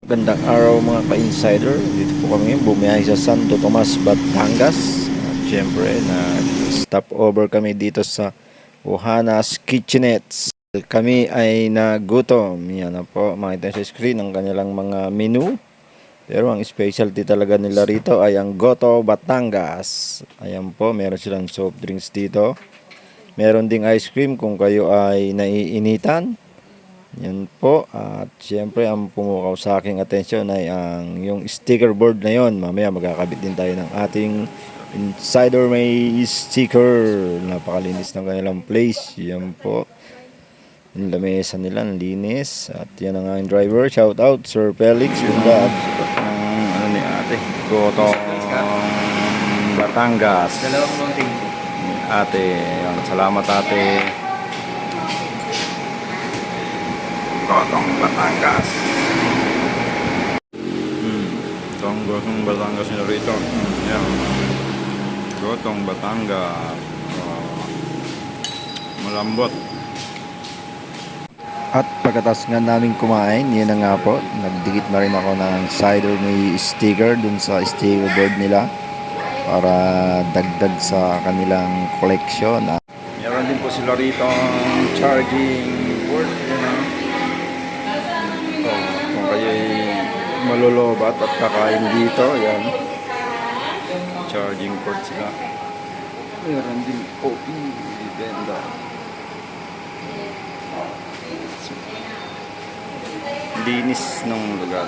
Gandang araw mga ka-insider. Dito po kami bumiyahe sa Santo Tomas, Batangas. At syempre, stop over kami dito sa Ohana's Kitchenette. Kami ay nagutom. Yan na po, makita sa screen ang kanilang mga menu. Pero ang specialty talaga nila rito ay ang Goto Batangas. Ayan po, meron silang soft drinks dito. Meron ding ice cream kung kayo ay naiinitan. Yan po, at siyempre ang pumukaw sa aking atensyon ay ang yung sticker board na yon. Mamaya magkakabit din tayo ng ating insider may sticker. Napakalinis ng kanilang place. Yan po, yung lamesa nila, ang linis. At yan ang aking driver, shout out Sir Felix Bunda. At ano ni ate, Gotong Batangas. Dalawang mounting. Ate, yan, salamat ate. Gotong Batangas. Ito ang Gotong Batangas nila rito. Yan. Gotong Batangas. Malambot. At pagkatapos nga namin kumain, yun na nga po, nagdikit na rin ako ng cider may sticker dun sa sticker board nila para dagdag sa kanilang collection. Meron din po sila rito ang charging board. Kung kayo'y malulobat at kakain dito, yan, charging port sila. Meron din po benda. Linis ng lugar.